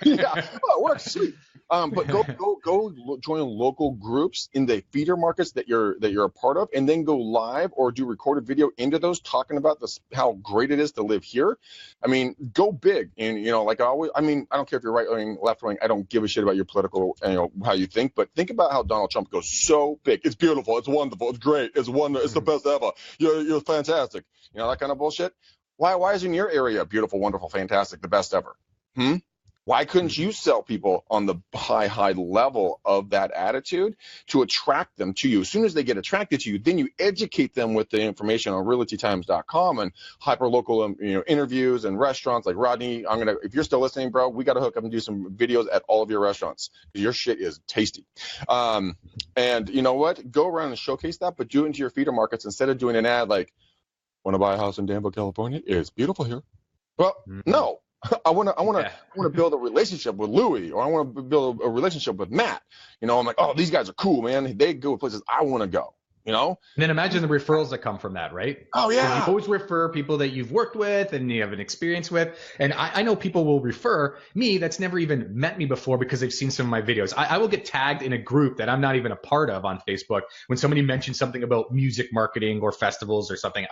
Yeah, it works. Sweet. But go join local groups in the feeder markets that you're a part of, and then go live or do recorded video into those, talking about how great it is to live here. I mean, go big. And like I always, I don't care if you're right wing, left wing. I don't give a shit about your political, how you think. But think about how Donald Trump goes so big. It's beautiful. It's wonderful. It's great. It's the best ever. You're fantastic. That kind of bullshit. Why isn't your area beautiful, wonderful, fantastic, the best ever? Why couldn't you sell people on the high level of that attitude to attract them to you? As soon as they get attracted to you, then you educate them with the information on realtytimes.com and hyperlocal interviews and restaurants like Rodney. If you're still listening, bro, we got to hook up and do some videos at all of your restaurants because your shit is tasty. And you know what? Go around and showcase that, but do it into your feeder markets instead of doing an ad like, want to buy a house in Danville, California? It's beautiful here. Well, no. I want to build a relationship with Louie, or I want to build a relationship with Matt. I'm like, oh, these guys are cool, man. They go places I want to go. And then imagine the referrals that come from that, right? Oh yeah. You always refer people that you've worked with and you have an experience with. And I know people will refer me that's never even met me before because they've seen some of my videos. I will get tagged in a group that I'm not even a part of on Facebook when somebody mentions something about music marketing or festivals or something.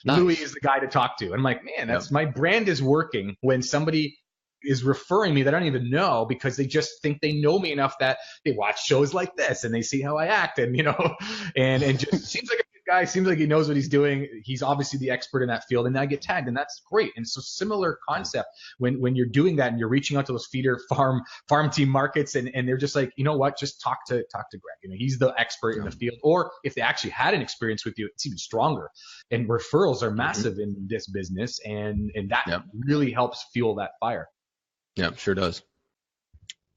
Nice. Louie is the guy to talk to. And I'm like, man, my brand is working when somebody is referring me that I don't even know because they just think they know me enough that they watch shows like this and they see how I act and and just seems like a good guy, seems like he knows what he's doing. He's obviously the expert in that field, and I get tagged, and that's great. And so similar concept when you're doing that and you're reaching out to those feeder farm team markets and they're just like, just talk to Greg. He's the expert in the field. Or if they actually had an experience with you, it's even stronger. And referrals are massive in this business, and that really helps fuel that fire. Yeah, sure does.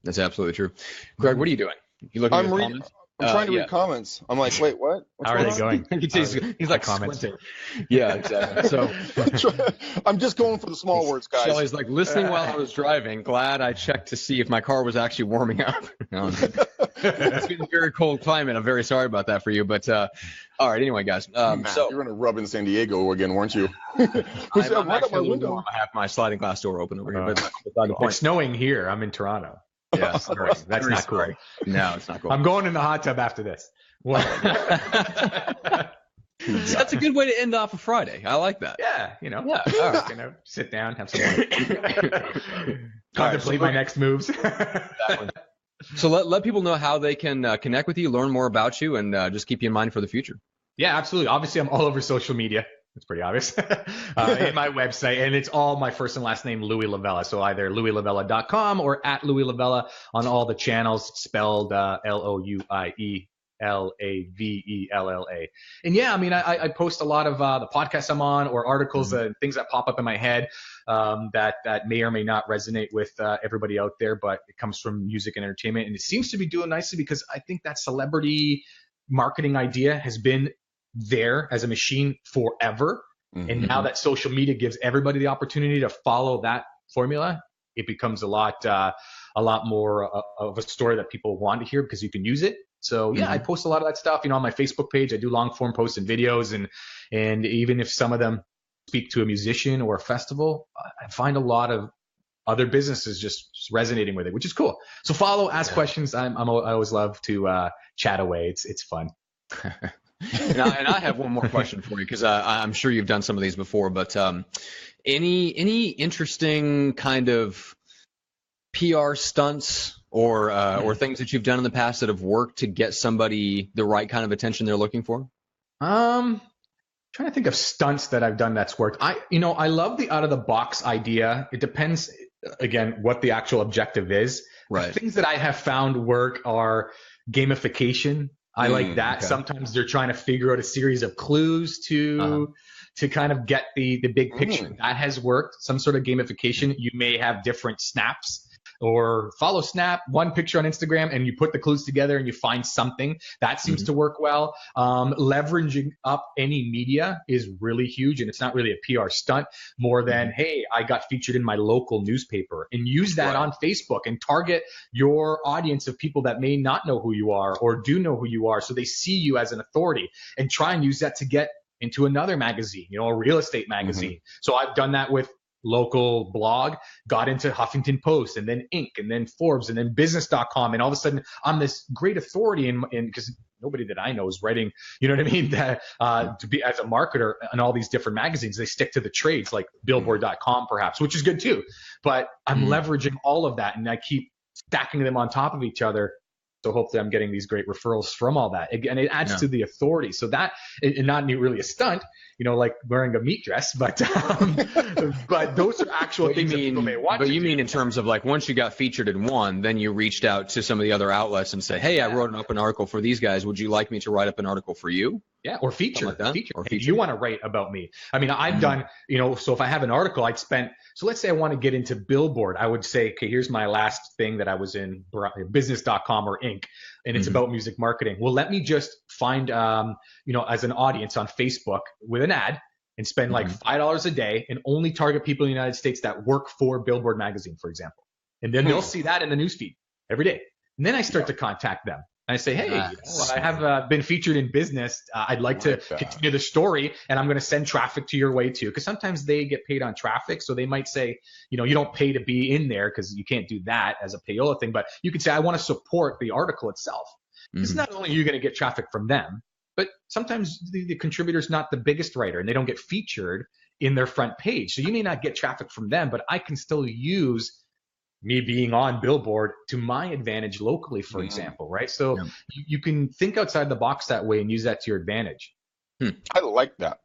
That's absolutely true. Greg, what are you doing? You looking at comments? I'm trying to read comments. I'm like, wait, what? How are they going? He's like commenting. Yeah, exactly. So I'm just going for the small words, guys. Shelley's like, listening while I was driving. Glad I checked to see if my car was actually warming up. It's been a very cold climate. I'm very sorry about that for you. But all right, anyway, guys. So you're gonna rub in San Diego again, weren't you? I'm actually I have my sliding glass door open over here. But the point. It's snowing here. I'm in Toronto. Yeah, that's not cool. No, it's not cool. I'm going in the hot tub after this. That's a good way to end off a Friday. I like that. Yeah, Yeah. All right. Gonna sit down, have some contemplate my next moves. Exactly. So let people know how they can connect with you, learn more about you, and just keep you in mind for the future. Yeah, absolutely. Obviously, I'm all over social media. It's pretty obvious. In my website, and it's all my first and last name, Louie Lavella. So either louielavella.com or at Louie Lavella on all the channels, spelled LouieLavella. And yeah, I post a lot of the podcasts I'm on or articles and things that pop up in my head that may or may not resonate with everybody out there, but it comes from music and entertainment, and it seems to be doing nicely because I think that celebrity marketing idea has been there as a machine forever. And now that social media gives everybody the opportunity to follow that formula, it becomes a lot more of a story that people want to hear because you can use it. So yeah, I post a lot of that stuff, on my Facebook page. I do long form posts and videos, and even if some of them speak to a musician or a festival, I find a lot of other businesses just resonating with it, which is cool. So follow, ask questions. I always love to chat away. It's fun. And I have one more question for you, because I'm sure you've done some of these before, but any interesting kind of PR stunts or things that you've done in the past that have worked to get somebody the right kind of attention they're looking for? Trying to think of stunts that I've done that's worked. I love the out of the box idea. It depends, again, what the actual objective is. Right. The things that I have found work are gamification. I like that. Okay. Sometimes they're trying to figure out a series of clues to kind of get the big picture. That has worked. Some sort of gamification. You may have different snaps, or follow snap, one picture on Instagram, and you put the clues together and you find something. That seems to work well. Leveraging up any media is really huge, and it's not really a PR stunt more than, hey, I got featured in my local newspaper, and use that on Facebook and target your audience of people that may not know who you are or do know who you are, so they see you as an authority, and try and use that to get into another magazine, a real estate magazine. So I've done that with local blog, got into Huffington Post, and then Inc., and then Forbes, and then business.com, and all of a sudden I'm this great authority in because nobody that I know is writing, you know what I mean, that, to be as a marketer in all these different magazines. They stick to the trades like billboard.com perhaps, which is good too, but I'm leveraging all of that, and I keep stacking them on top of each other. So hopefully I'm getting these great referrals from all that. And it adds to the authority. So that, and not really a stunt, like wearing a meat dress, but those are actual things that people may want. But you mean in terms of like, once you got featured in one, then you reached out to some of the other outlets and said, hey, I wrote up an article for these guys. Would you like me to write up an article for you? Yeah, or feature. Like that? Feature. Hey, you want to write about me? I mean, I've done, so if I have an article, so let's say I want to get into Billboard. I would say, okay, here's my last thing that I was in business.com or Inc., and it's about music marketing. Well, let me just find, as an audience on Facebook with an ad, and spend like $5 a day and only target people in the United States that work for Billboard magazine, for example. And then they'll see that in the newsfeed every day. And then I start to contact them. I say, hey, I have been featured in business. I'd like to continue the story, and I'm going to send traffic to your way too. Because sometimes they get paid on traffic. So they might say, you don't pay to be in there, because you can't do that as a payola thing. But you could say, I want to support the article itself. Because not only are you going to get traffic from them, but sometimes the contributor's not the biggest writer, and they don't get featured in their front page. So you may not get traffic from them, but I can still use me being on Billboard to my advantage locally, for example, right? So you can think outside the box that way and use that to your advantage. I like that.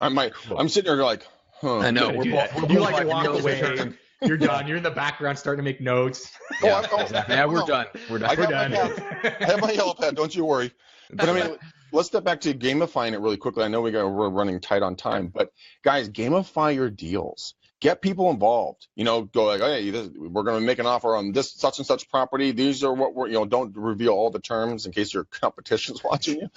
I'm sitting there like, I know. You like to walk away. You're done. You're in the background starting to make notes. We're done. I have my yellow pad. Don't you worry. But I mean, let's step back to gamifying it really quickly. I know we're running tight on time, but guys, gamify your deals. Get people involved. Go like, hey, we're going to make an offer on this such and such property. These are what we're, don't reveal all the terms in case your competition's watching you.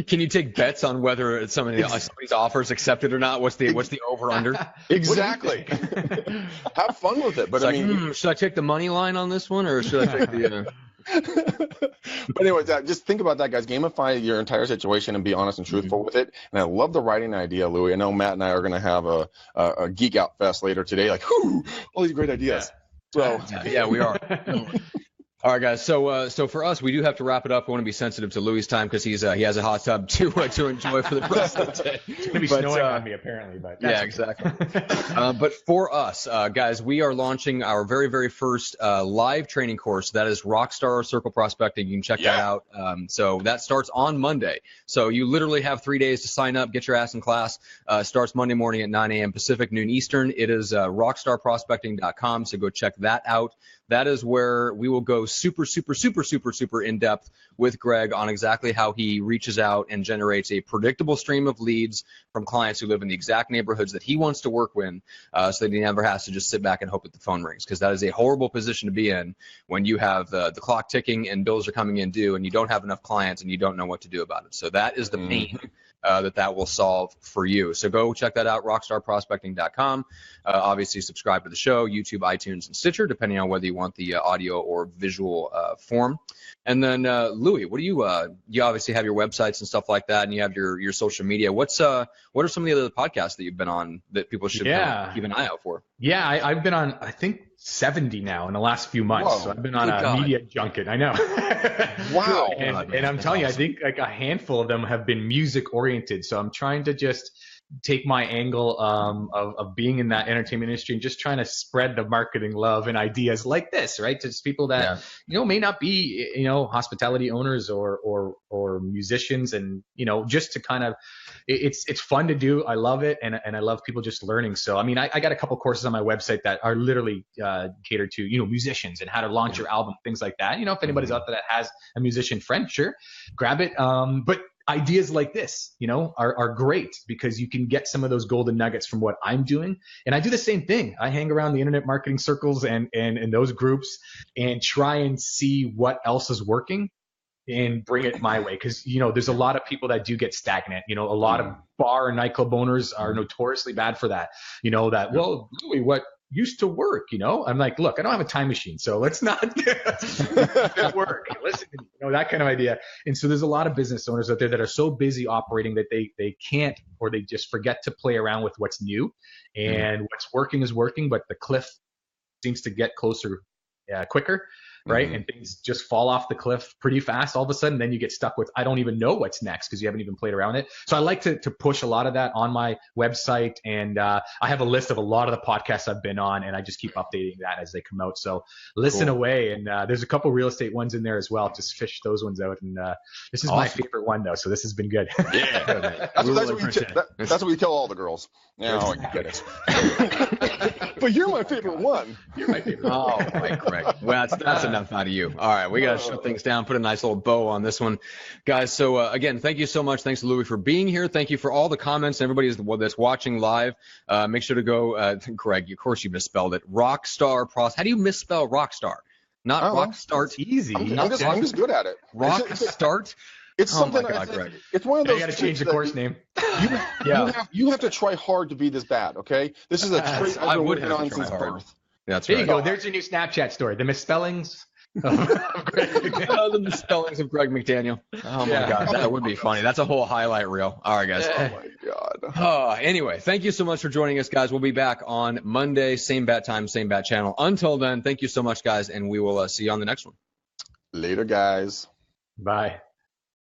Can you take bets on whether somebody's offer is accepted or not? What's the over under? Exactly. Have fun with it. But should I take the money line on this one, or should I take the? But anyways, just think about that, guys. Gamify your entire situation and be honest and truthful with it. And I love the writing idea, Louie. I know Matt and I are going to have a geek out fest later today. Like, all these great ideas. So yeah, we are. All right, guys. So for us, we do have to wrap it up. I want to be sensitive to Louie's time because he has a hot tub to enjoy for the rest of the day. It's going to be snowing on me apparently, but exactly. But for us, guys, we are launching our very, very first live training course. That is Rockstar Circle Prospecting. You can check that out. So that starts on Monday. So you literally have 3 days to sign up, get your ass in class. Starts Monday morning at 9 a.m. Pacific, noon Eastern. It is rockstarprospecting.com. So go check that out. That is where we will go super, super, super, super, super in depth with Greg on exactly how he reaches out and generates a predictable stream of leads from clients who live in the exact neighborhoods that he wants to work in, so that he never has to just sit back and hope that the phone rings, because that is a horrible position to be in when you have the clock ticking and bills are coming in due and you don't have enough clients and you don't know what to do about it. So that is the pain that will solve for you. So go check that out, rockstarprospecting.com. Obviously, subscribe to the show, YouTube, iTunes, and Stitcher, depending on whether you want the audio or visual form. And then, Louie, what do you obviously have your websites and stuff like that, and you have your social media. What are some of the other podcasts that you've been on that people should keep an eye out for? Yeah, I've been on, I think, 70 now in the last few months. Whoa, so I've been on a media junket. I know. Wow. And I'm telling you, I think like a handful of them have been music oriented. So I'm trying to just take my angle of being in that entertainment industry and just trying to spread the marketing love and ideas like this, right? To just people that, may not be, hospitality owners or musicians, and, just to kind of, it's fun to do. I love it. And I love people just learning. So, I mean, I got a couple courses on my website that are literally catered to, musicians and how to launch your album, things like that. If anybody's out there that has a musician friend, sure, grab it. But ideas like this, are great because you can get some of those golden nuggets from what I'm doing. And I do the same thing. I hang around the internet marketing circles and those groups and try and see what else is working and bring it my way. Cause there's a lot of people that do get stagnant. A lot of bar and nightclub owners are notoriously bad for that. Well, Louie, what used to work, I'm like, look, I don't have a time machine, so let's not work. Listen, that kind of idea. And so there's a lot of business owners out there that are so busy operating that they can't, or they just forget to play around with what's new. And what's working is working, but the cliff seems to get closer quicker. Right. And things just fall off the cliff pretty fast all of a sudden. Then you get stuck with, I don't even know what's next because you haven't even played around it. So I like to push a lot of that on my website. And I have a list of a lot of the podcasts I've been on, and I just keep updating that as they come out. So listen away. And there's a couple real estate ones in there as well. Just fish those ones out. And this is my favorite one, though. So this has been good. Yeah. That's what we tell all the girls. I get it. But you're my favorite one. You're my favorite one. Oh, right, correct. Well, that's enough out of you. All right, we got to shut things down, put a nice little bow on this one. Guys, so again, thank you so much. Thanks to Louie for being here. Thank you for all the comments, everybody that's watching live. Make sure to go, Greg, of course you misspelled it. Rockstar Pros. How do you misspell Rockstar? Not rock start. Easy. I'm just good at it. Rock start. It's something. My God, Greg. It's one of those. I got to change the course name. You have to try hard to be this bad. Okay, this is a trait I've been working on since birth. That's there right. you go. There's your new Snapchat story. The misspellings. The misspellings of Greg McDaniel. Oh my God, that would be funny. That's a whole highlight reel. All right, guys. Oh my God. Anyway, thank you so much for joining us, guys. We'll be back on Monday, same bat time, same bat channel. Until then, thank you so much, guys, and we will see you on the next one. Later, guys. Bye.